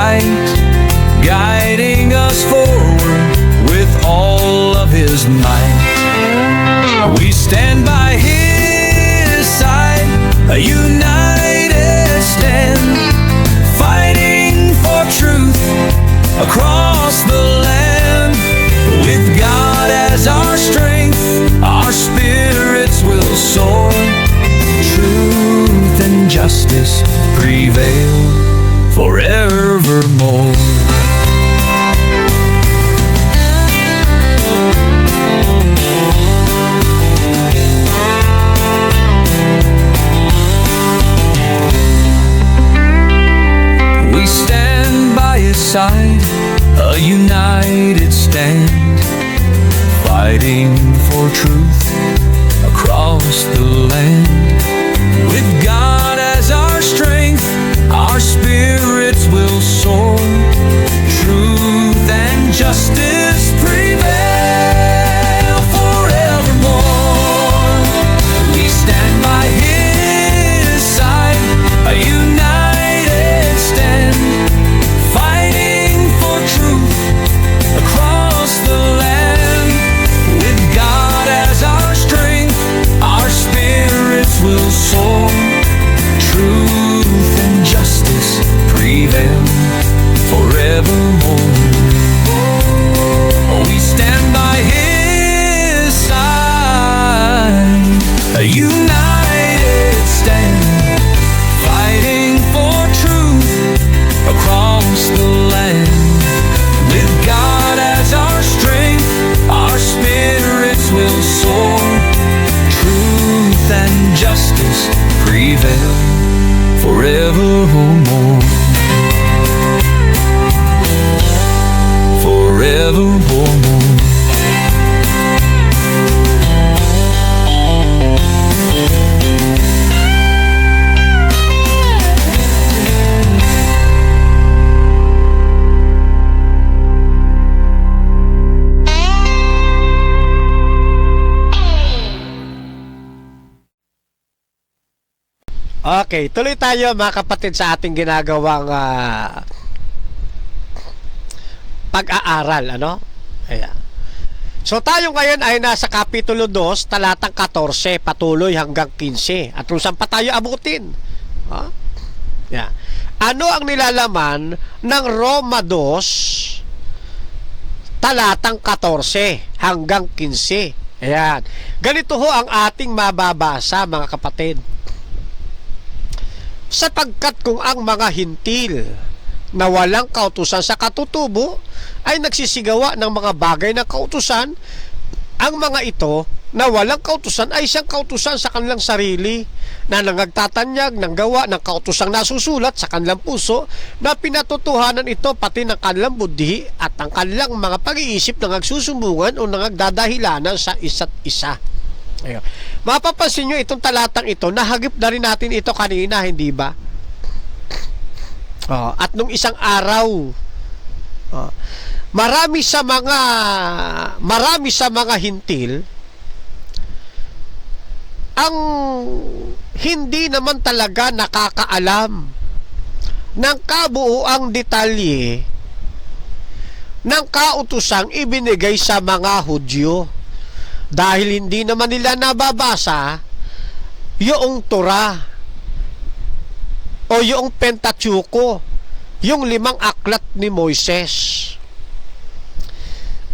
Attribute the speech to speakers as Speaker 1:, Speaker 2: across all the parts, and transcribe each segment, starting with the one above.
Speaker 1: light, guiding us forward with all of his might. We stand by his side, a united stand, fighting for truth across the land. With God as our strength, our spirits will soar. Truth and justice prevail forevermore. We stand by his side, a united stand, fighting for truth across the land. With God as our strength, our spirits will soar. Truth and justice prevail forevermore. We stand by his side, a united stand, fighting for truth across the land. With God as our strength, our spirits will soar. Truth and justice prevail forevermore. We stand by his side, a united stand, fighting for truth across the land. With God as our strength, our spirits will soar. Truth and justice prevail forevermore. Forevermore.
Speaker 2: Okay, tuloy tayo mga kapatid sa ating ginagawang pag-aaral, ano? Ayan. So tayo ngayon ay nasa Kapitulo 2, talatang 14, patuloy hanggang 15. At kung saan pa tayo abutin? Yeah. Ano ang nilalaman ng Roma 2, talatang 14 hanggang 15? Ayan. Ganito ho ang ating mababasa mga kapatid. Sapagkat kung ang mga hintil na walang kautusan sa katutubo ay nagsisigawa ng mga bagay na kautusan, ang mga ito na walang kautusan ay siyang kautusan sa kanilang sarili, na nangagtatanyag ng gawa ng kautusang nasusulat sa kanilang puso, na pinatotohanan ito pati ng kanilang budhi at ang kanilang mga pag-iisip na nagsusumbungan o nagdadahilanan sa isa't isa. Ayun. Mapapansin nyo itong talatang ito, nahagip na rin natin ito kanina, hindi ba? At nung isang araw, marami sa mga hintil ang hindi naman talaga nakakaalam ng kabuuang detalye ng kautusang ibinigay sa mga Hudyo. Dahil hindi naman nila nababasa yung Torah o yung Pentateuco, yung 5 aklat ni Moises.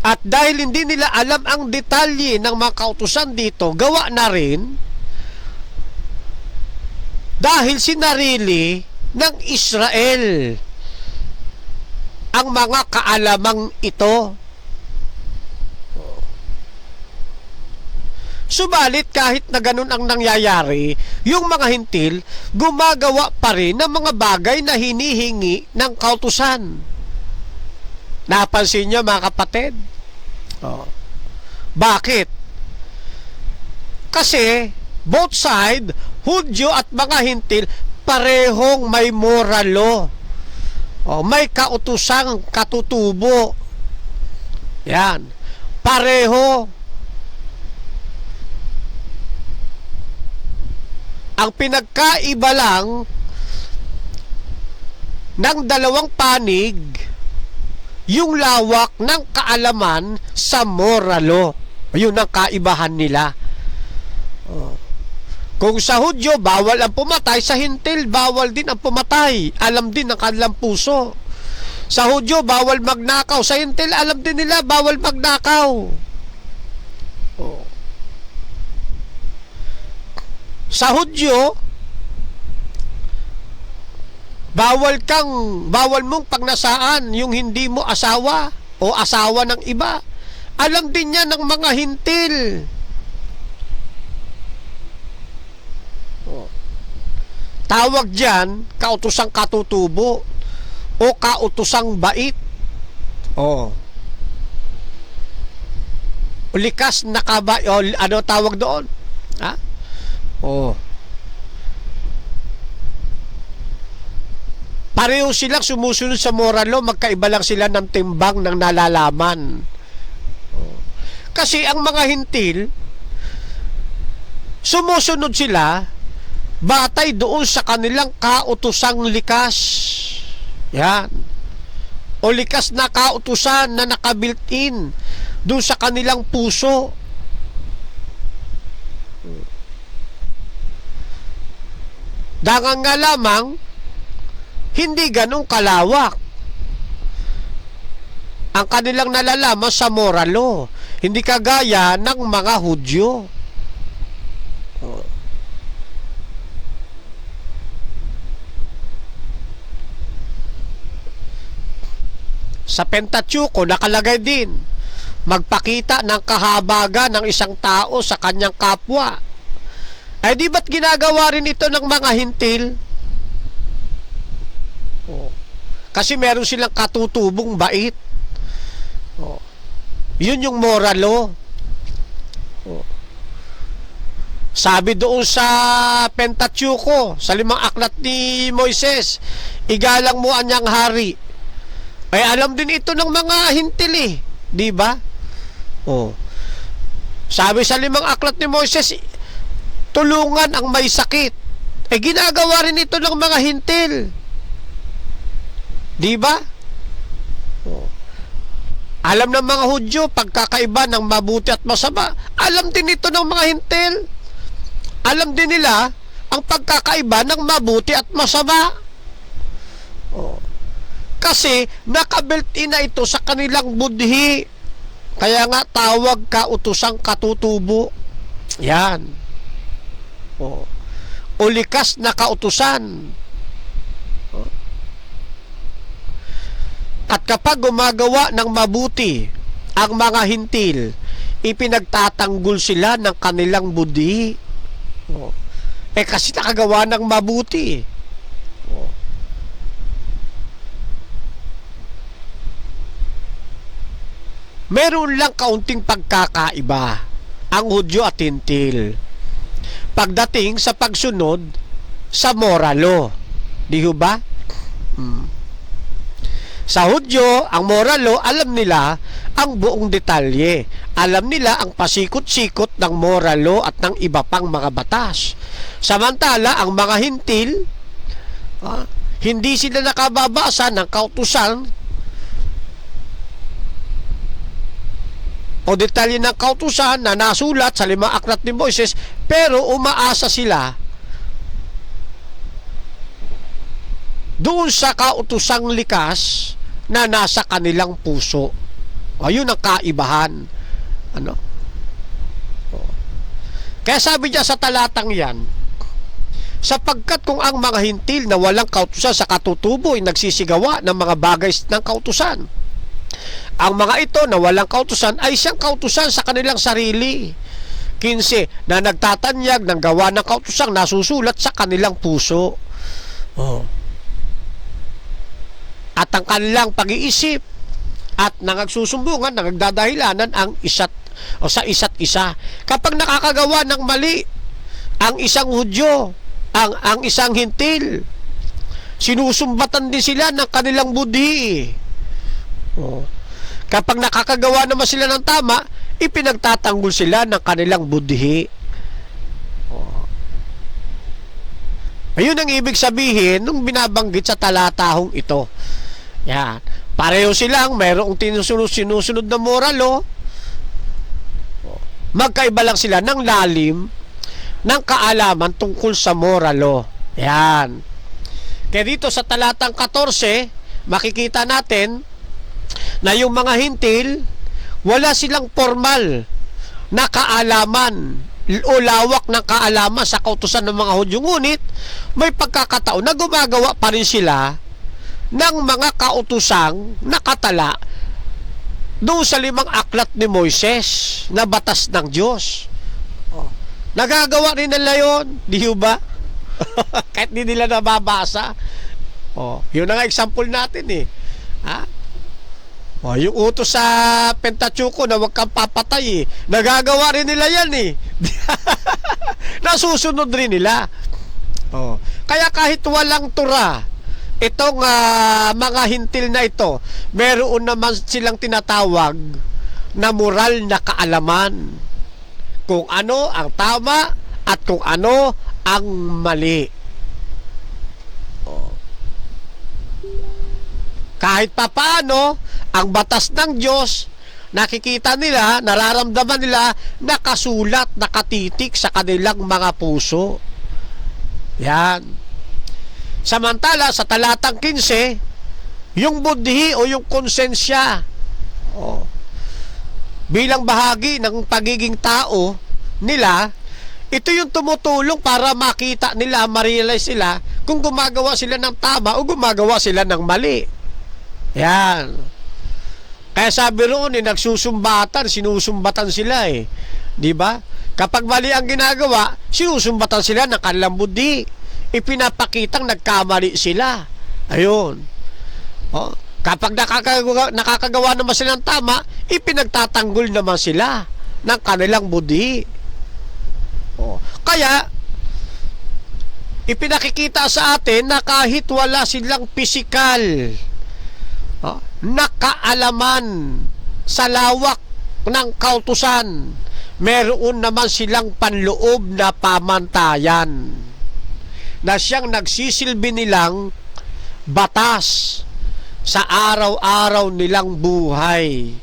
Speaker 2: At dahil hindi nila alam ang detalye ng mga kautusan dito, gawa na rin dahil sinarili ng Israel ang mga kaalamang ito. Subalit kahit na ganun ang nangyayari, yung mga hintil gumagawa pa rin ng mga bagay na hinihingi ng kautusan. Napansin niyo mga kapatid? Bakit? Kasi both side, Hudyo at mga hintil, parehong may moral law. May kautusang katutubo. Yan. Pareho. Ang pinagkaiba lang ng dalawang panig yung lawak ng kaalaman sa moral law. Yun ang kaibahan nila. Kung sa Hudyo, bawal ang pumatay, sa Hintil, bawal din ang pumatay. Alam din ng kanilang puso. Sa Hudyo, bawal magnakaw. Sa Hintil, alam din nila, bawal magnakaw. Sa Hudyo, bawal mong pagnasaan yung hindi mo asawa o asawa ng iba. Alam din yan ng mga Hintil. Tawag dyan, kautosang katutubo o kautosang bait. O likas na kabay, o ano tawag doon? Ha? Pareho silang sumusunod sa moral law, magkaiba lang sila ng timbang ng nalalaman. Kasi ang mga Hintil, sumusunod sila batay doon sa kanilang kautosang likas. Yan. O likas na kautusan na nakabuilt-in doon sa kanilang puso. Dangang nga lamang, hindi ganong kalawak ang kanilang nalalaman sa moral law. Hindi kagaya ng mga Hudyo. Sa Pentateuco, nakalagay din, magpakita ng kahabagan ng isang tao sa kanyang kapwa. Ay di ba't ginagawa rin ito ng mga Hintil? Kasi meron silang katutubong bait. Yun yung moral law. Sabi doon sa Pentateuco, sa 5 aklat ni Moises, igalang mo ang niyang hari. Ay alam din ito ng mga Hintil eh, di ba? Sabi sa 5 aklat ni Moises, tulungan ang may sakit. Eh ginagawa rin ito ng mga Hintil. Di ba? Alam ng mga Hudyo pagkakaiba ng mabuti at masama. Alam din ito ng mga Hintil. Alam din nila ang pagkakaiba ng mabuti at masama. Kasi nakabuilt-in na ito sa kanilang budhi. Kaya nga tawag kautosang katutubo. Yan. O likas na kautusan. At kapag gumagawa ng mabuti ang mga Hintil, ipinagtatanggol sila ng kanilang budhi. Kasi nakagawa ng mabuti. Meron lang kaunting pagkakaiba ang Hudyo at Hintil pagdating sa pagsunod sa moral law. Di ho ba? Sa Hudyo, ang moral law, alam nila ang buong detalye. Alam nila ang pasikot-sikot ng moral law at ng iba pang mga batas. Samantala, ang mga Hintil, hindi sila nakababasa ng kautusan o detalye ng kautusan na nasulat sa 5 aklat ni Moises, pero umaasa sila doon sa kautusang likas na nasa kanilang puso. Ayun ang kaibahan. Kaya sabi niya sa talatang yan, sapagkat kung ang mga Hintil na walang kautusan sa katutubo ay nagsisigawa ng mga bagay ng kautusan, ang mga ito na walang kautusan ay siyang kautusan sa kanilang sarili. 15, na nagtatanyag ng gawa ng kautusang nasusulat sa kanilang puso. At ang kanilang pag-iisip at nangagsusumbungan, nagdadahilanan ang sa isa't isa. Kapag nakakagawa ng mali ang isang Hudyo, ang isang Hintil, sinusumbatan din sila ng kanilang budhi. Kapag nakakagawa naman sila ng tama, ipinagtatanggol sila ng kanilang budhi. Ayun ang ibig sabihin nung binabanggit sa talatahong ito. Yan. Pareho silang mayroong sinusunod na moral law. Magkaiba lang sila ng lalim ng kaalaman tungkol sa moral law. Yan. Kaya dito sa talatang 14, makikita natin na yung mga hintil, wala silang formal na kaalaman o lawak ng kaalaman sa kautusan ng mga Hudyo. Ngunit may pagkakataon na gumagawa pa rin sila ng mga kautusang nakatala doon sa 5 aklat ni Moises na batas ng Diyos. Nagagawa rin nila yun, di ba? Kahit di nila nababasa. Yun ang example natin eh. Yung utos sa Pentateuco na huwag kang papatay eh. Nagagawa rin nila yan eh. Nasusunod rin nila. Kaya kahit walang Torah, itong mga hintil na ito, meron naman silang tinatawag na moral na kaalaman kung ano ang tama at kung ano ang mali. Kahit papaano, ang batas ng Diyos, nakikita nila, nararamdaman nila, nakasulat, nakatitik sa kanilang mga puso. Yan. Samantala, sa talatang 15, yung budhi o yung konsensya, bilang bahagi ng pagiging tao nila, ito yung tumutulong para makita nila, ma-realize sila kung gumagawa sila ng tama o gumagawa sila ng mali. Yan. Kaya sabi roon, nagsusumbatan, sinusumbatan sila eh. Di ba? Kapag mali ang ginagawa, sinusumbatan sila ng kanilang budhi. Ipinapakitang nagkamali sila. Ayun. Kapag nakakagawa naman sila ng tama, ipinagtatanggol naman sila ng kanilang budhi. Kaya, ipinakikita sa atin na kahit wala silang pisikal na kaalaman sa lawak ng kautusan, meron naman silang panloob na pamantayan na siyang nagsisilbi nilang batas sa araw-araw nilang buhay.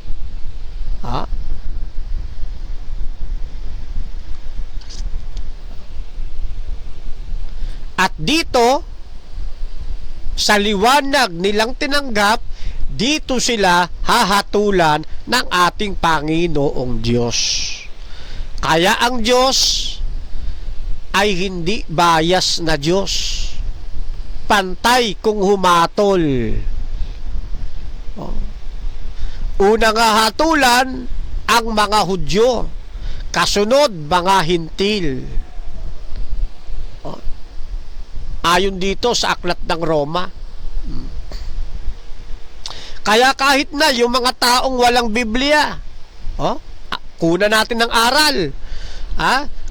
Speaker 2: At dito, sa liwanag nilang tinanggap, dito sila hahatulan ng ating Panginoong Diyos. Kaya ang Diyos ay hindi bias na Diyos. Pantay kung humatol. Unang hahatulan ang mga Hudyo, kasunod mga hintil. Ayon dito sa aklat ng Roma. Kaya kahit na yung mga taong walang Biblia, kuna natin ng aral,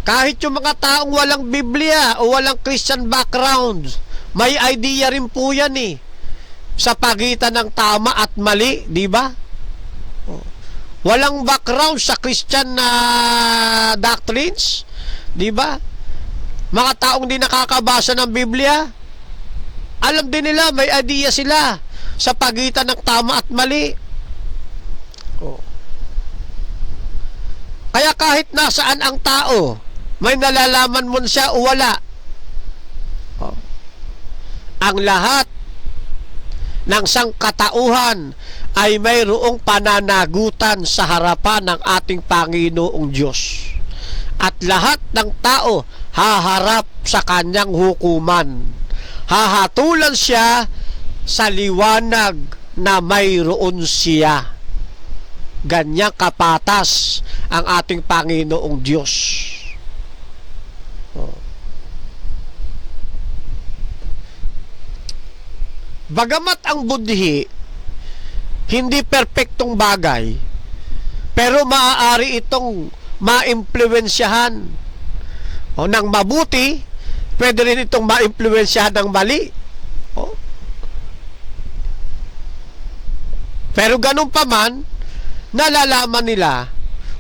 Speaker 2: kahit yung mga taong walang Biblia o walang Christian background, may idea rin po yan eh, sa pagitan ng tama at mali, di ba? Walang background sa Christian doctrines, di ba? Mga taong di nakakabasa ng Biblia, alam din nila, may idea sila sa pagitan ng tama at mali. Kaya kahit nasaan ang tao, may nalalaman mo siya o wala. Ang lahat ng sangkatauhan ay mayroong pananagutan sa harapan ng ating Panginoong Diyos. At lahat ng tao haharap sa kanyang hukuman. Hahatulan siya sa liwanag na mayroon siya. Ganyang kapatas ang ating Panginoong Diyos. Bagamat ang budhi hindi perpektong bagay, pero maaari itong maimpluwensyahan ng mabuti, pwede rin itong maimpluwensyahan ng mali. Pero ganun pa man, nalalaman nila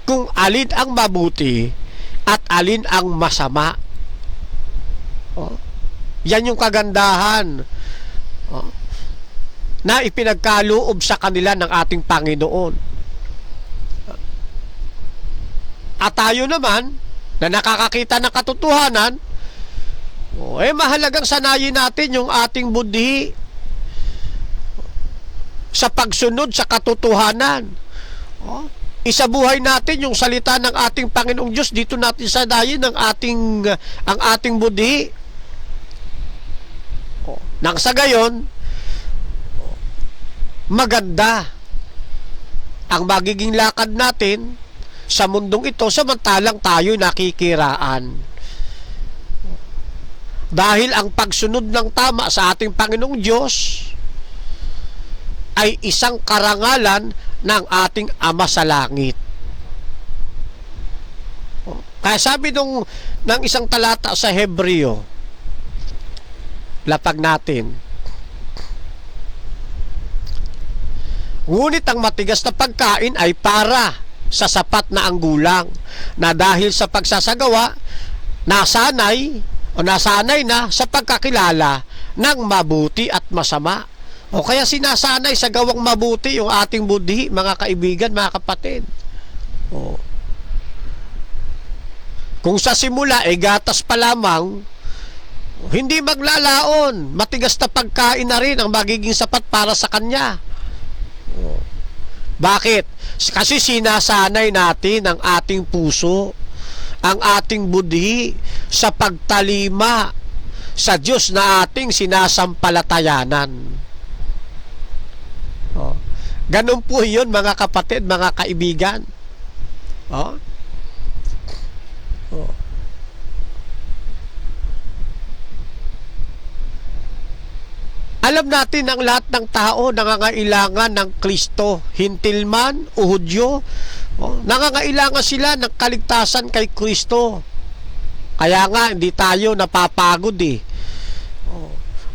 Speaker 2: kung alin ang mabuti at alin ang masama. Yan yung kagandahan na ipinagkaloob sa kanila ng ating Panginoon. At tayo naman, na nakakakita ng katotohanan, mahalagang sanayin natin yung ating budhi sa pagsunod sa katotohanan. Isabuhay natin yung salita ng ating Panginoong Diyos. Dito natin sanayin ang ating budhi. Nang sa gayon, maganda ang magiging lakad natin sa mundong ito samantalang tayo nakikiraan. Dahil ang pagsunod ng tama sa ating Panginoong Diyos ay isang karangalan ng ating Ama sa Langit. Kaya sabi ng isang talata sa Hebreo, lapag natin, ngunit ang matigas na pagkain ay para sa sapat na anggulang, na dahil sa pagsasagawa nasanay na sa pagkakilala ng mabuti at masama. O kaya sinasanay sa gawang mabuti yung ating budhi, mga kaibigan, mga kapatid. Kung sa simula gatas pa lamang, hindi maglalaon, matigas na pagkain na rin ang magiging sapat para sa kanya. Bakit? Kasi sinasanay natin ang ating puso, ang ating budhi sa pagtalima sa Diyos na ating sinasampalatayanan. Ganun po yun, mga kapatid, mga kaibigan. Alam natin ang lahat ng tao nangangailangan ng Kristo, hintil man o Hudyo. Nangangailangan sila ng kaligtasan kay Kristo. Kaya nga hindi tayo napapagod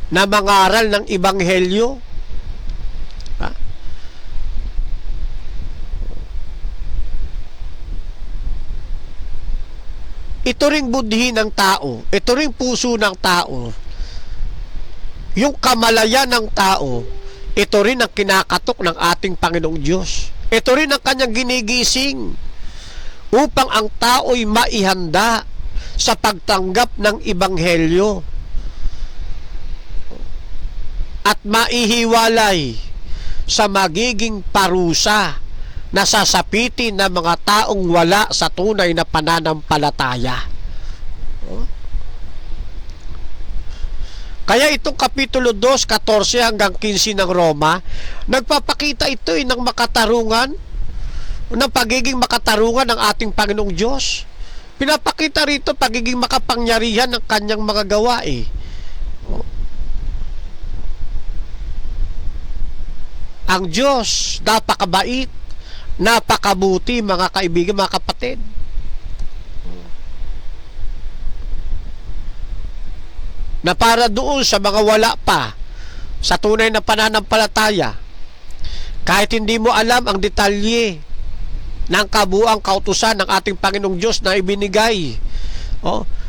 Speaker 2: na mangaral ng ebanghelyo. Ito ring budhi ng tao, ito ring puso ng tao, yung kamalayan ng tao, ito rin ang kinakatok ng ating Panginoong Diyos. Ito rin ang kanyang ginigising upang ang tao'y maihanda sa pagtanggap ng ebanghelyo at maihiwalay sa magiging parusa na sasapitin ng mga taong wala sa tunay na pananampalataya. Kaya itong Kapitulo 2, 14 hanggang 15 ng Roma, nagpapakita ito ng makatarungan, ng pagiging makatarungan ng ating Panginoong Diyos. Pinapakita rito pagiging makapangyarihan ng kanyang mga gawa. Ang Diyos, napakabait, napakabuti, mga kaibigan, mga kapatid. Na para doon sa mga wala pa sa tunay na pananampalataya, kahit hindi mo alam ang detalye ng kabuang kautusan ng ating Panginoong Diyos na ibinigay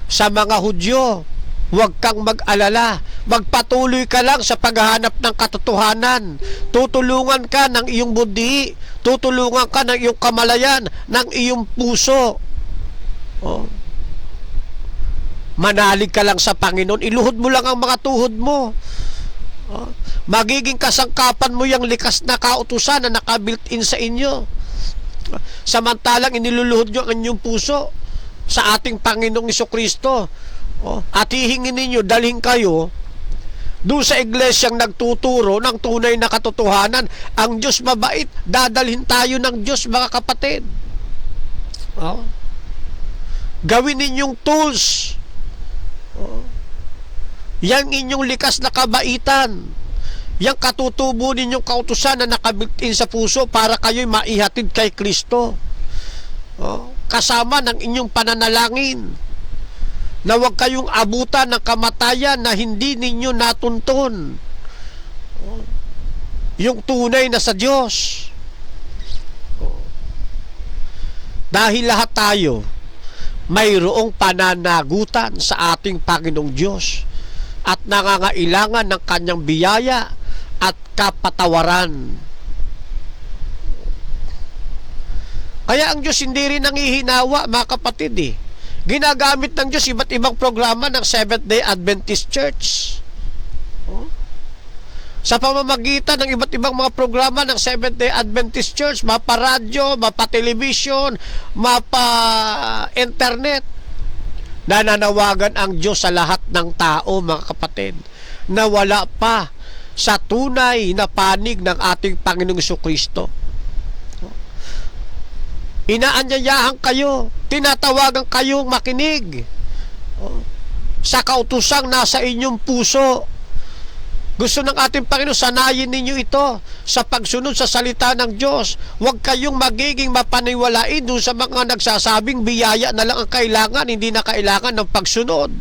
Speaker 2: sa mga Hudyo, huwag kang mag-alala, magpatuloy ka lang sa paghahanap ng katotohanan. Tutulungan ka ng iyong budhi, tutulungan ka ng iyong kamalayan, ng iyong puso. Manalig ka lang sa Panginoon, iluhod mo lang ang mga tuhod mo. Magiging kasangkapan mo yung likas na kautusan na nakabuilt-in sa inyo. Samantalang iniluluhod nyo ang inyong puso sa ating Panginoong Jesucristo. At hihingin ninyo, dalhin kayo doon sa iglesyang nagtuturo ng tunay na katotohanan. Ang Diyos mabait, dadalhin tayo ng Diyos, mga kapatid. Gawin ninyong tools yang inyong likas na kabaitan, yang katutubo ninyong kautusan na nakabuilt-in sa puso para kayo'y maihatid kay Kristo, kasama ng inyong pananalangin na huwag kayong abutan ng kamatayan na hindi ninyo natuntun yung tunay na sa Diyos. Dahil lahat tayo mayroong pananagutan sa ating Panginoong Diyos. at nangangailangan ng kanyang biyaya at kapatawaran. Kaya ang Diyos hindi rin nangihinawa, mga kapatid Ginagamit ng Diyos iba't ibang programa ng Seventh-day Adventist Church. Sa pamamagitan ng iba't ibang mga programa ng Seventh-day Adventist Church, mapa-radyo, mapa-television, mapa-internet, nananawagan ang Diyos sa lahat ng tao, mga kapatid, na wala pa sa tunay na panig ng ating Panginoong Jesucristo. Inaanyayahan kayo, tinatawagan kayong makinig sa kautusang nasa inyong puso. Gusto ng ating Panginoon, sanayin ninyo ito sa pagsunod sa salita ng Diyos. Huwag kayong magiging mapaniwalain doon sa mga nagsasabing biyaya na lang ang kailangan, hindi na kailangan ng pagsunod.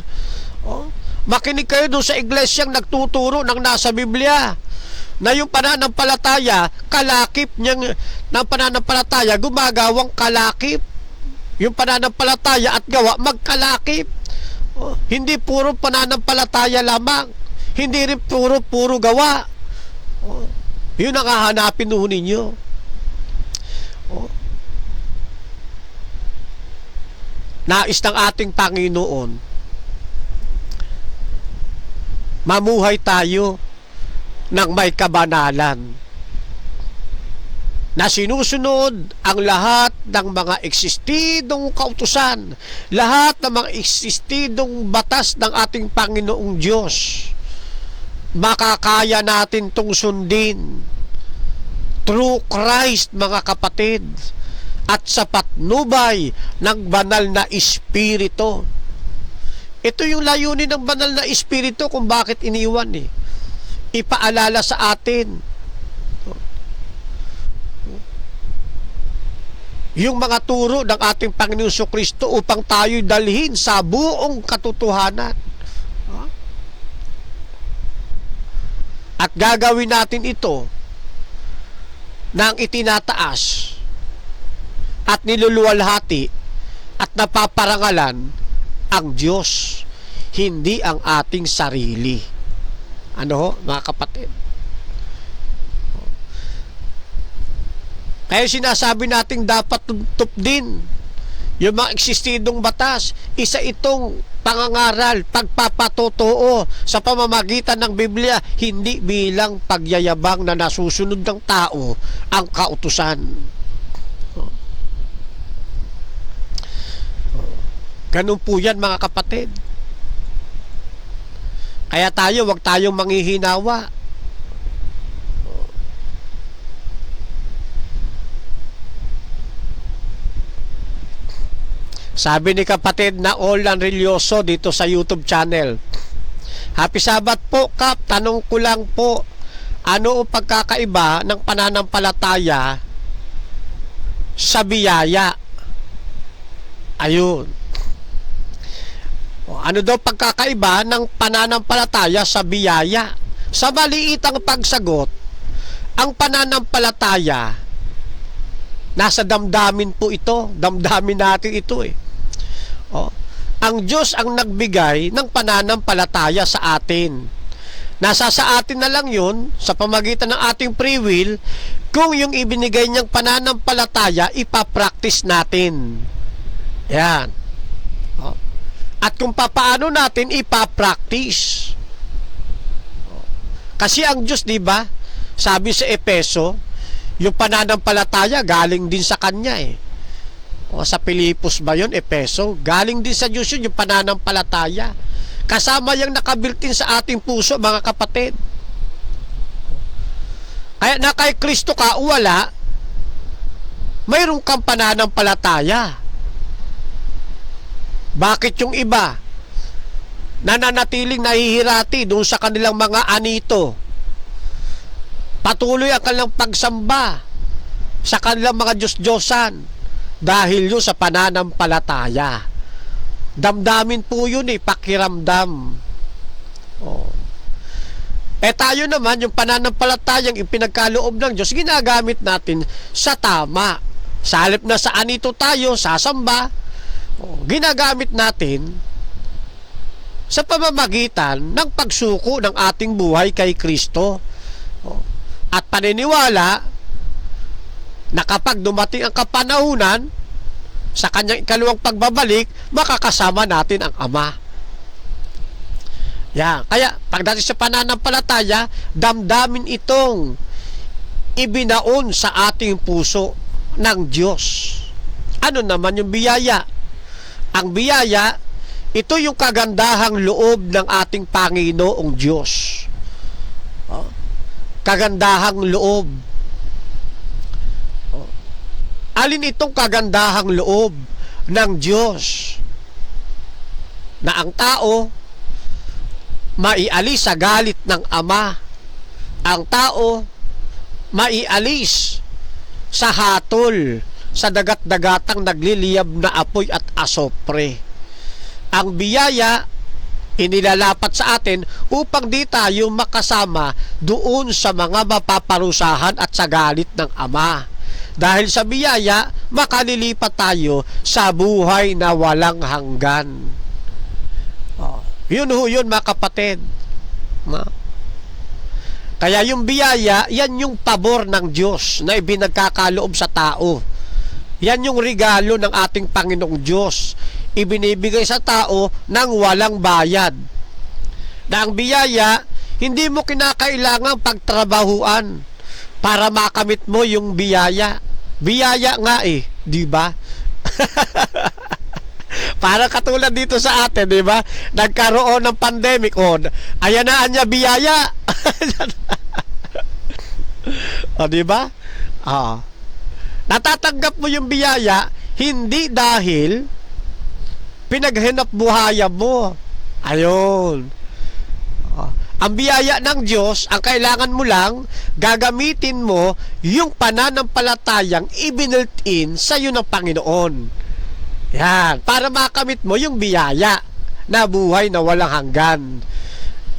Speaker 2: Makinig kayo doon sa iglesyang nagtuturo ng nasa Biblia, na yung pananampalataya, kalakip niyang ng pananampalataya, gumagawang kalakip. Yung pananampalataya at gawa, magkalakip. Hindi puro pananampalataya lamang. Hindi rin puro gawa. Yun ang hahanapin nun ninyo. Nais ng ating Panginoon, mamuhay tayo ng may kabanalan, na sinusunod ang lahat ng mga eksistidong kautusan, lahat ng mga eksistidong batas ng ating Panginoong Diyos. Makakaya natin itong sundin through Christ, mga kapatid, at sa patnubay ng banal na Espiritu. Ito yung layunin ng banal na Espiritu kung bakit iniwan ipaalala sa atin yung mga turo ng ating Panginoong Jesucristo upang tayo'y dalhin sa buong katotohanan. At gagawin natin ito nang itinataas at niluluwalhati at napaparangalan ang Diyos, hindi ang ating sarili. Mga kapatid? Kaya sinasabi natin dapat tuntop din yung mga eksistidong batas. Isa itong pangangaral, pagpapatotoo sa pamamagitan ng Biblia, hindi bilang pagyayabang na nasusunod ng tao ang kautusan. Ganun po yan, mga kapatid. Kaya tayo, wag tayong manghihinawa. Sabi ni kapatid na Olan Relyoso dito sa YouTube channel, Happy Sabat po, Kap. Tanong ko lang po, ano ang pagkakaiba ng pananampalataya sa biyaya? Ayun. Ano daw pagkakaiba ng pananampalataya sa biyaya? Sa maliitang pagsagot, ang pananampalataya, nasa damdamin po ito. Damdamin natin ito Ang Diyos ang nagbigay ng pananampalataya sa atin. Nasa sa atin na lang yun, sa pamagitan ng ating free will, kung yung ibinigay niyang pananampalataya, ipapractice natin. Yan. At kung papaano natin ipapractice. Kasi ang Diyos, di ba? Sabi sa Epeso, yung pananampalataya galing din sa Kanya O sa Pilipos ba yun, Epeso? Galing din sa Diyos yun, yung pananampalataya. Kasama yung nakabiltin sa ating puso, mga kapatid. Kaya na kay Kristo ka wala, mayroon kang pananampalataya. Bakit yung iba nananatiling nahihirati doon sa kanilang mga anito? Patuloy ang kanilang pagsamba sa kanilang mga Diyos-Diyosan dahil yun sa pananampalataya. Damdamin po yun pakiramdam. Tayo naman, yung pananampalatayang ipinagkaloob ng Diyos, ginagamit natin sa tama. Sa halip na sa anito tayo, sasamba, ginagamit natin sa pamamagitan ng pagsuko ng ating buhay kay Kristo. At paniniwala na kapag dumating ang kapanahunan sa kanyang ikalawang pagbabalik, makakasama natin ang Ama. Yan. Kaya pagdating sa pananampalataya, damdamin itong ibinaon sa ating puso ng Diyos. Ano naman yung biyaya? Ang biyaya, ito yung kagandahang loob ng ating Panginoong Diyos. Kagandahang loob. Alin itong kagandahang loob ng Diyos? Na ang tao maialis sa galit ng Ama. Ang tao maialis sa hatol, sa dagat-dagatang nagliliyab na apoy at asopre. Ang biyaya inilalapat sa atin upang di tayo makasama doon sa mga mapaparusahan at sa galit ng Ama. Dahil sa biyaya, makalilipat tayo sa buhay na walang hanggan. Yun mga kapatid. Kaya yung biyaya, yan yung pabor ng Diyos na ibinagkakaloob sa tao. Yan yung regalo ng ating Panginoong Diyos. Ibinibigay sa tao ng walang bayad. Na ang biyaya, hindi mo kinakailangang pagtrabahuan para makamit mo yung biyaya. Biyaya nga di ba? Para katulad dito sa atin, di ba? Nagkaroon ng pandemic, ayan na niya biyaya. Di ba? Natatanggap mo yung biyaya hindi dahil pinaghanap buhayan mo. Ayun. Ang biyaya ng Diyos, ang kailangan mo lang, gagamitin mo yung pananampalatayang i-built-in sa iyo ng Panginoon. Yan, para makamit mo yung biyaya na buhay na walang hanggan.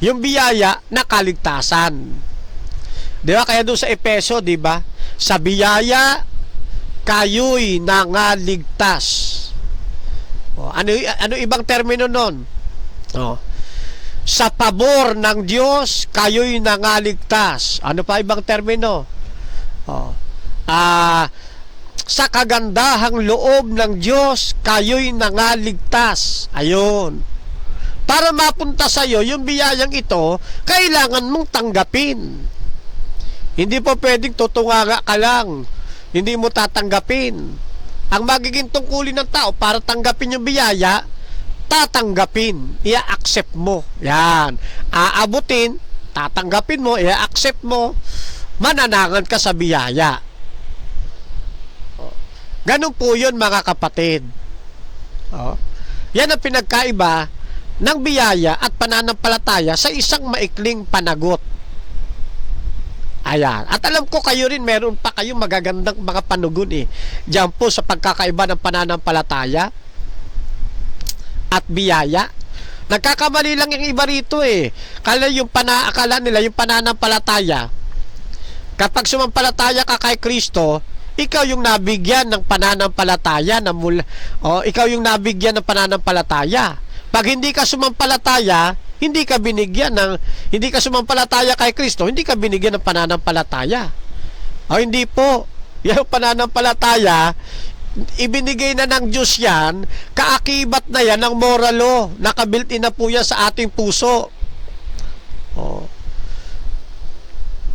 Speaker 2: Yung biyaya na kaligtasan. Di ba? Kaya doon sa Efeso, di ba? Sa biyaya, kayo'y nangaligtas. Ano ibang termino nun? Sa pabor ng Diyos, kayo'y nangaligtas. Ano pa ibang termino? Sa kagandahang loob ng Diyos, kayo'y nangaligtas. Ayun. Para mapunta sa iyo yung biyayang ito, kailangan mong tanggapin. Hindi po pwedeng tutunganga ka lang. Hindi mo tatanggapin. Ang magiging tungkulin ng tao para tanggapin yung biyaya, tatanggapin, i-accept mo. Yan. Aabutin, tatanggapin mo, i-accept mo, mananangan ka sa biyaya. Ganun po yun mga kapatid. Yan ang pinagkaiba ng biyaya at pananampalataya sa isang maikling panagot. Ayan. At alam ko kayo rin, meron pa kayong magagandang mga panugon diyan po sa pagkakaiba ng pananampalataya at biyaya. Nagkakamali lang yung iba rito akala nila yung pananampalataya. Kapag sumampalataya ka kay Kristo, ikaw yung nabigyan ng pananampalataya ikaw yung nabigyan ng pananampalataya. Pag hindi ka sumampalataya, hindi ka sumampalataya kay Kristo, hindi ka binigyan ng pananampalataya. Hindi po. Yung pananampalataya, ibinigay na ng Diyos yan, kaakibat na yan ng moral law. Nakabuilt-in na po yan sa ating puso.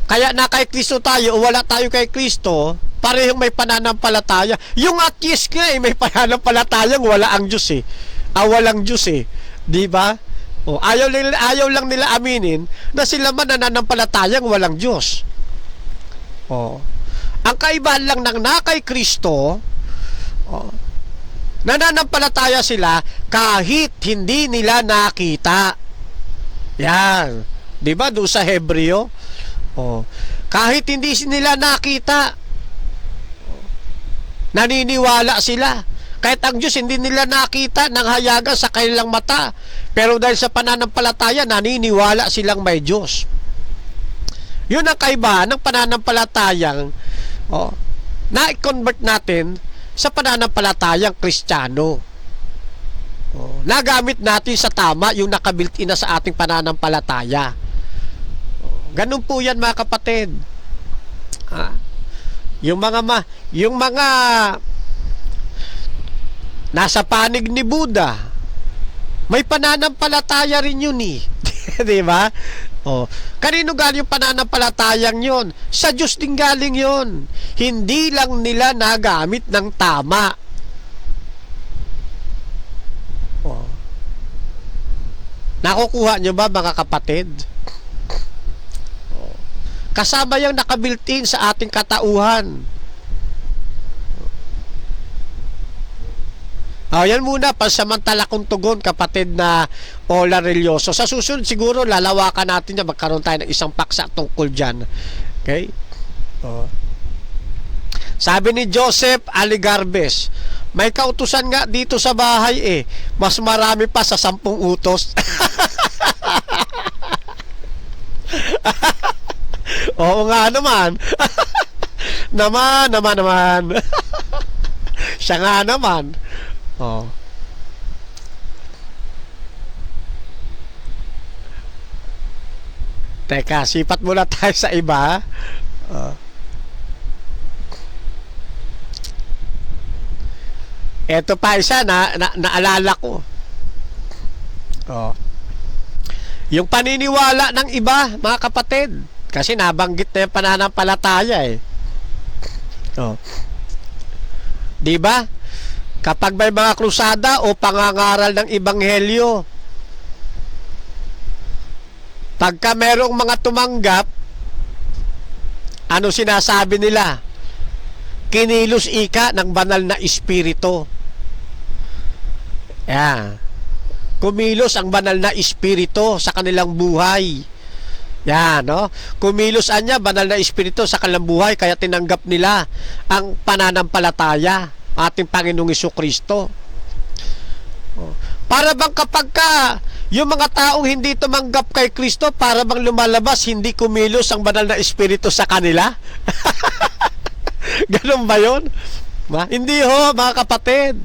Speaker 2: Kaya na kay Kristo tayo o wala tayo kay Kristo, parehong may pananampalataya. Yung atheist nga may pananampalatayang wala ang Diyos walang Diyos di ba? Ayaw lang nila aminin na sila man nananampalatayang walang Diyos. Ang kaibahan lang ng nakay Kristo, nananampalataya sila kahit hindi nila nakita. Yan. Di ba doon sa Hebreo? Kahit hindi nila nakita, naniniwala sila. Kahit ang Diyos hindi nila nakita ng hayagan sa kanilang mata, pero dahil sa pananampalataya, naniniwala silang may Diyos. Yun ang kaibahan ng pananampalatayang na-convert natin sa pananampalatayang Kristiyano. nagamit natin sa tama yung nakabuilt-in na sa ating pananampalataya. Ganun po yan mga kapatid. Yung mga nasa panig ni Buddha, may pananampalataya rin yun eh. Di ba? Kanino galing yung pananampalatayang yun? Sa Diyos din galing yun. Hindi lang nila nagamit ng tama. Nakukuha nyo ba mga kapatid? Kasama yung nakabuilt-in sa ating katauhan. Yan muna, pansamantala kong tugon, kapatid na Ola Relyoso. Sa susunod siguro, lalawakan natin yan. Magkaroon tayo ng isang paksa tungkol dyan. Okay? Sabi ni Joseph Aligarbes, may kautusan nga dito sa bahay eh. Mas marami pa sa 10 utos. Oo nga naman. naman. Siya nga naman. Teka, sipat muna tayo sa iba. Ito pa isa naalala ko. Yung paniniwala ng iba, mga kapatid. Kasi nabanggit na yung pananampalataya eh. Di ba? Kapag may mga krusada o pangangaral ng ebanghelyo, pagka merong mga tumanggap, ano sinasabi nila? Kinilos ika ng banal na espiritu. Kumilos ang banal na espiritu sa kanilang buhay. Kumilos anya banal na espiritu sa kanilang buhay, kaya tinanggap nila ang pananampalataya ating Panginoong Jesucristo. Para bang kapag yung mga taong hindi tumanggap kay Kristo, para bang lumalabas hindi kumilos ang banal na espiritu sa kanila? Ganun ba yun? Hindi ho, mga kapatid.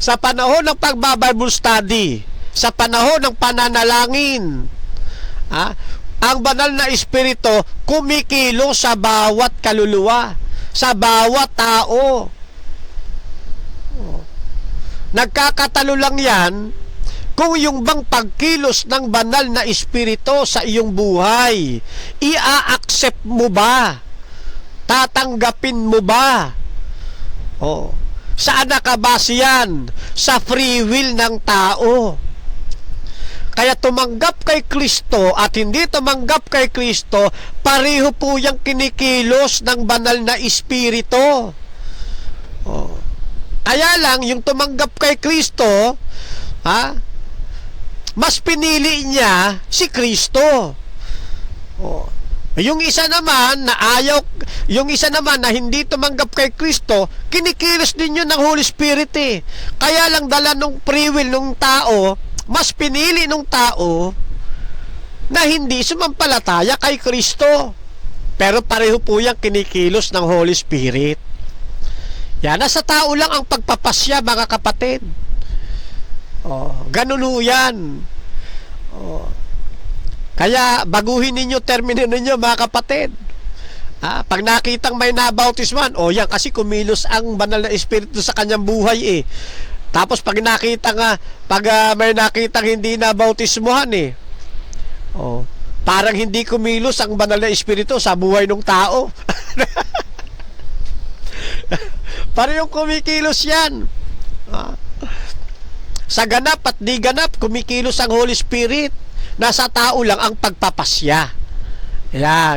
Speaker 2: Sa panahon ng pagbabible study, sa panahon ng pananalangin, ang banal na espiritu kumikilos sa bawat kaluluwa, sa bawat tao. Nagkakatalo lang yan kung yung bang pagkilos ng banal na espiritu sa iyong buhay, ia-accept mo ba? Tatanggapin mo ba? Saan nakabase yan? Sa free will ng tao. Kaya tumanggap kay Kristo at hindi tumanggap kay Kristo, pareho po yung kinikilos ng banal na espiritu. Kaya lang, yung tumanggap kay Kristo, mas pinili niya si Kristo. Yung isa naman na hindi tumanggap kay Kristo, kinikilos din yun ng Holy Spirit eh. Kaya lang dala nung free will nung tao, mas pinili nung tao na hindi sumampalataya kay Kristo. Pero pareho po yung kinikilos ng Holy Spirit. Nasa tao lang ang pagpapasya, mga kapatid. Ganun ho yan. Kaya baguhin ninyo termino ninyo, mga kapatid. Pag nakitang may nabautisman, yan kasi kumilos ang banal na espiritu sa kanyang buhay eh. Tapos pag may nakitang hindi nabautismuhan eh, parang hindi kumilos ang banal na espiritu sa buhay ng tao. Parang kumikilos yan. Sa ganap at di ganap, kumikilos ang Holy Spirit. Nasa tao lang ang pagpapasya.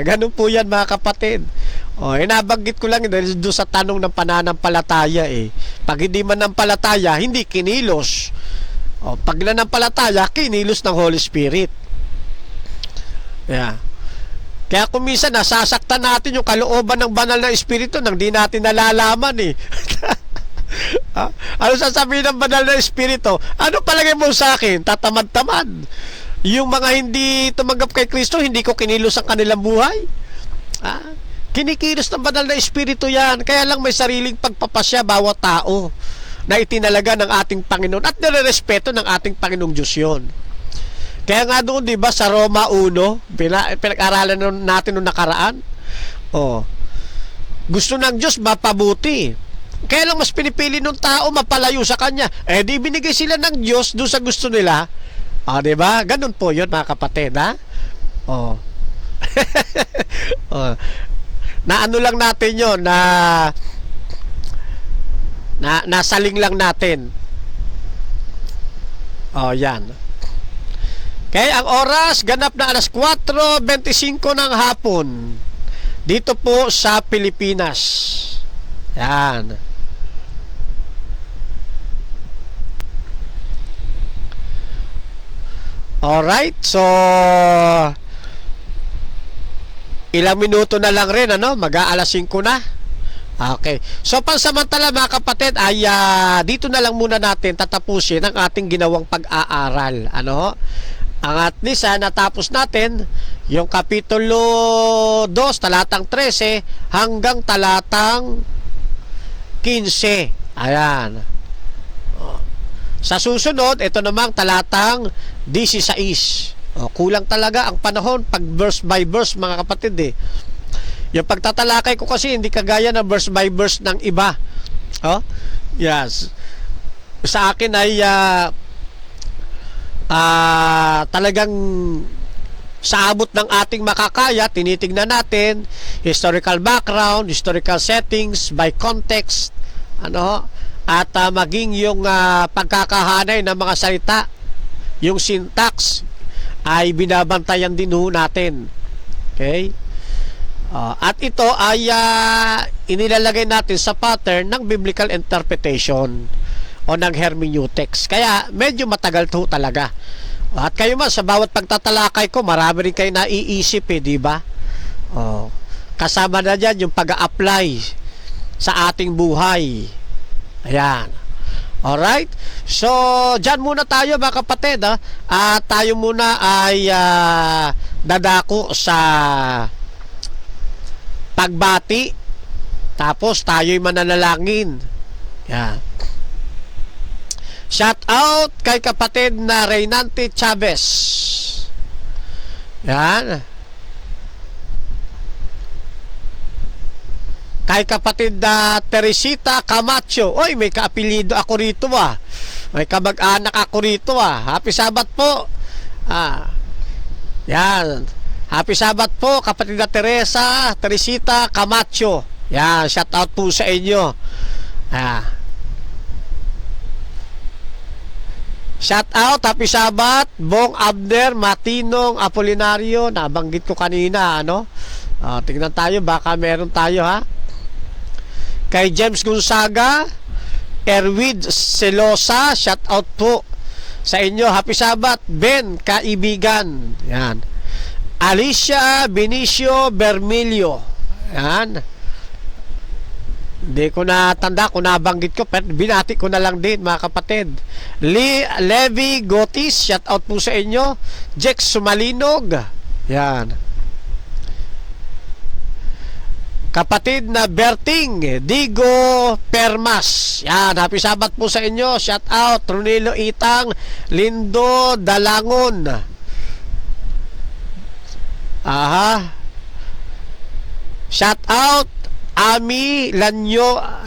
Speaker 2: Ganun po yan, mga kapatid. Nabanggit ko lang dahil doon sa tanong ng pananampalataya eh. Pag hindi manampalataya, hindi kinilos. Pag nanampalataya, kinilos ng Holy Spirit. Kaya kung minsan nasasaktan natin yung kalooban ng banal na espiritu nang di natin nalalaman eh. Ano sasabihin ng banal na espiritu? Ano palagay mo sa akin? Tatamad-tamad. Yung mga hindi tumanggap kay Kristo, hindi ko kinilos ang kanilang buhay. Kinikilos ng banal na espiritu yan. Kaya lang may sariling pagpapasya bawat tao. na itinalaga ng ating Panginoon at nirerespeto ng ating Panginoong Diyos yun. Kaya nga doon, di ba, sa Roma 1, pinag-aralan natin noong nakaraan, gusto ng Diyos mapabuti. Kaya lang mas pinipili ng tao mapalayo sa Kanya. Di binigay sila ng Diyos doon sa gusto nila. Di ba? Ganun po yun, mga kapatid, ha? Na ano lang natin yun, nasaling lang natin. Yan. Kaya ang oras, ganap na alas 4:25 ng hapon. Dito po sa Pilipinas. Yan. Alright, so ilang minuto na lang rin, mag-aalas 5 na. Okay. So pansamantala, mga kapatid, ay dito na lang muna natin tatapusin ang ating ginawang pag-aaral. Ang at least natapos natin yung Kapitulo 2, talatang 13 hanggang talatang 15. Ayan. Sa susunod, ito namang talatang 16. Kulang talaga ang panahon pag verse by verse, mga kapatid eh. Yung pagtatalakay ko kasi hindi kagaya ng verse by verse ng iba. Yes. Sa akin ay talagang sa abot ng ating makakaya, tinitingnan natin historical background, historical settings, by context, at maging yung pagkakahanay ng mga salita, yung syntax ay binabantayan din natin. Okay? At ito ay inilalagay natin sa pattern ng biblical interpretation o ng hermeneutics. Kaya medyo matagal to talaga. At kayo sa bawat pagtatalakay ko, marami rin kayo naiisip di ba? Kasama na dyan yung pag-a-apply sa ating buhay. Ayan. Alright? So, dyan muna tayo, mga kapatid. At tayo muna ay dadako sa pagbati. Tapos tayo'y mananalangin. Yan. Shout out kay kapatid na Reynante Chavez. Yan. Kay kapatid na Teresita Camacho. Oy, may kaapelido ako rito May kamag-anak ako rito Happy Sabat po. Yan. Happy Sabat po, kapatid na Teresita Camacho. Yan, shout out po sa inyo. Shout out, Happy Sabat, Bong Abner, Matinong, Apolinario, nabanggit ko kanina, tingnan tayo, baka meron tayo, Kay James Gonzaga, Erwid Celosa, shout out po sa inyo, Happy Sabat, Ben, kaibigan, yan. Alicia Benicio Bermilio, yan. Hindi ko na tanda kung nabanggit ko, pero binati ko na lang din, mga kapatid. Levi Gotis, shout out po sa inyo. Jex Sumalinog, yan. Kapatid na Berting Digo Permas, yan. Happy Sabat po sa inyo, shout out. Trunilo Itang, Lindo Dalangon, shout out. Ami Lanyohan,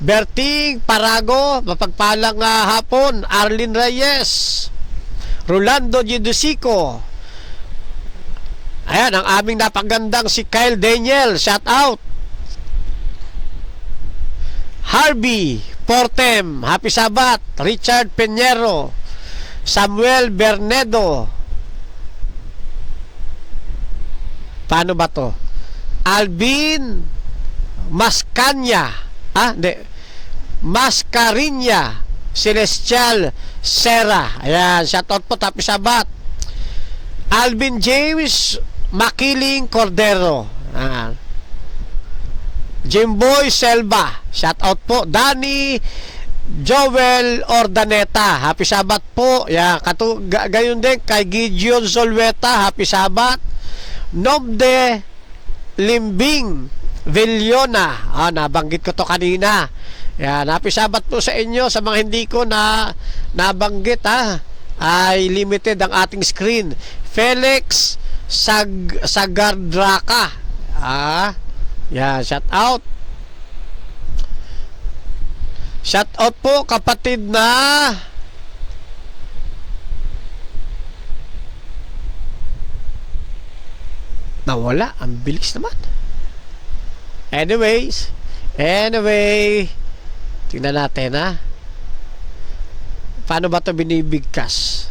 Speaker 2: Berting Parago, mapagpalang hapon. Arlene Reyes, Rolando Giudico, ayan, ang aming napagandang si Kyle Daniel, shout out. Harvey Portem, Happy Sabat. Richard Peñero, Samuel Bernedo, paano ba to? Alvin Mascanya, Mascarinya Celestial Sera, ayan, shoutout po, Happy Sabat. Alvin James Makiling Cordero, Jimboy Selva, shoutout po. Danny Joel Ordaneta, Happy Sabat po, yan. Gayon din kay Gideon Zolweta, Happy Sabat. Nomde Limbing, Villona. Nabanggit ko to kanina. Yan, happy Sabat po sa inyo. Sa mga hindi ko na nabanggit, ay limited ang ating screen. Felix Sagardraka. Yan, shout out. Shout out po kapatid na nawala. Ang bilis naman. Anyway, tingnan natin paano ba ito binibigkas?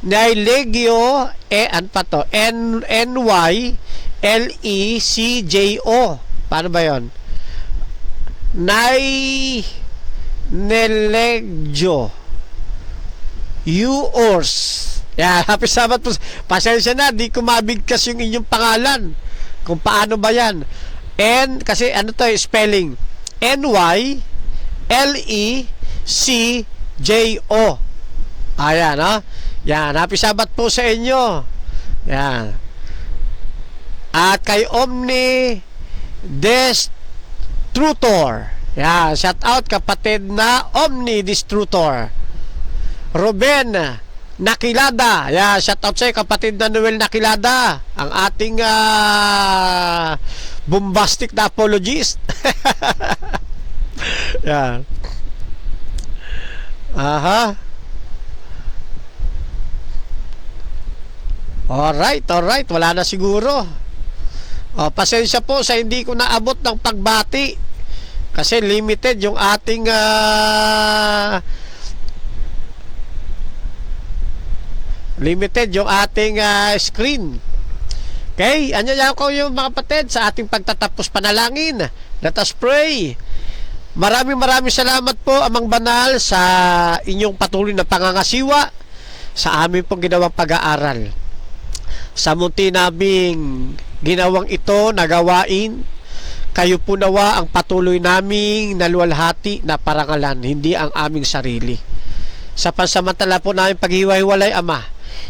Speaker 2: Nylegjo, ano pa to? N-Y-L-E-C-J-O. Paano ba yun? Nylegjo. Yours. Happy Sabat po. Pasensya na, di ko mabigkas yung inyong pangalan. Kung paano ba yan. Kasi ano to spelling? N-Y-L-E-C-J-O. Ayan, Yan, happy Sabat po sa inyo. Yan. At kay Omni Destructor. Yan, shout out kapatid na Omni Destructor. Ruben Nakilada. Yan, shout out sa'yo kapatid na Noel Nakilada. Ang ating bombastic na apologist. Yan. Alright. Wala na siguro. Pasensya po sa hindi ko naabot ng pagbati. Kasi limited yung ating screen. Okay, anyayaw ko yung mga kapatid sa ating pagtatapos panalangin. Let us pray. Maraming salamat po, Amang Banal, sa inyong patuloy na pangangasiwa sa amin pong ginawang pag-aaral. Sa munti naming ginawang ito, nagawain, kayo po nawa ang patuloy naming naluwalhati na parangalan, hindi ang aming sarili. Sa pansamantala po namin paghiwa-hiwalay, Ama,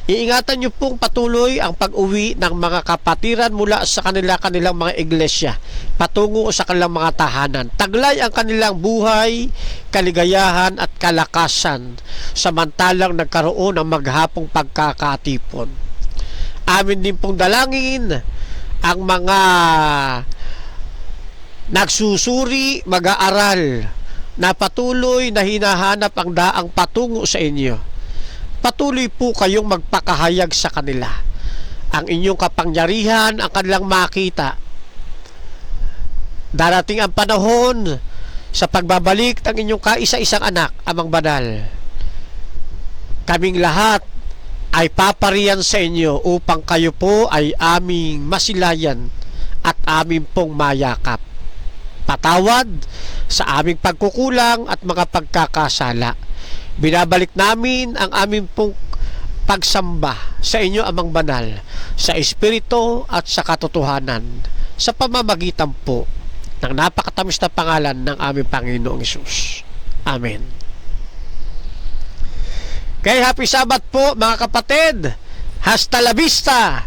Speaker 2: iingatan niyo pong patuloy ang pag-uwi ng mga kapatiran mula sa kanilang mga iglesia patungo sa kanilang mga tahanan. Taglay ang kanilang buhay, kaligayahan at kalakasan samantalang nagkaroon ng maghapong pagkakatipon. Amin din pong dalangin ang mga nagsusuri, mag-aaral na patuloy na hinahanap ang daang patungo sa inyo. Patuloy po kayong magpakahayag sa kanila. Ang inyong kapangyarihan ang kanilang makita. Darating ang panahon sa pagbabalik ng inyong kaisa-isang anak, Amang Banal. Kaming lahat ay papariyan sa inyo upang kayo po ay aming masilayan at aming pong mayakap. Patawad sa aming pagkukulang at mga pagkakasala. Binabalik namin ang aming pong pagsamba sa inyo, Amang Banal, sa Espiritu at sa katotohanan, sa pamamagitan po ng napakatamis na pangalan ng aming Panginoong Hesus. Amen. Kaya happy Sabat po, mga kapatid. Hasta la vista.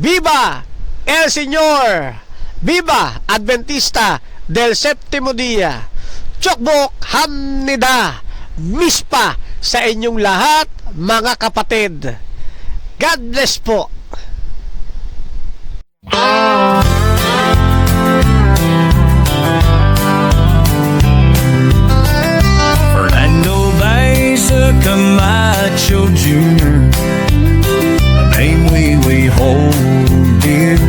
Speaker 2: Viva el Señor. Viva Adventista del Séptimo Día. Chokbok Hamnida. Mispa sa inyong lahat, mga kapatid. God bless po.
Speaker 1: Fernando Baeza Camacho Jr., a name we hold dear,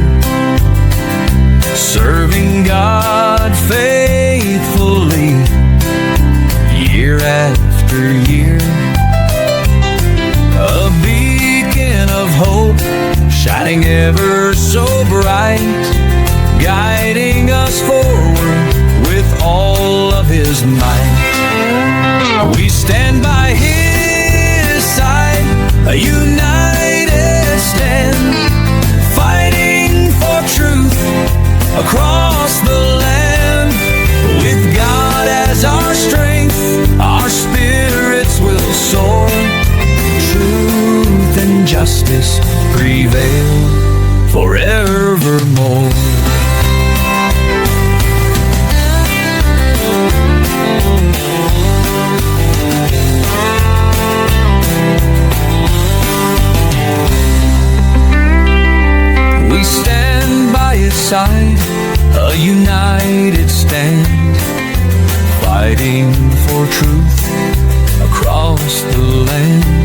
Speaker 1: serving God faithfully year after year, a beacon of hope shining ever so bright, guiding us forward with all of His might. We stand by His side, a united stand, fighting for truth across the land. With God as our strength, our spirits will soar. Truth and justice prevail forevermore. side, a united stand, fighting for truth across the land.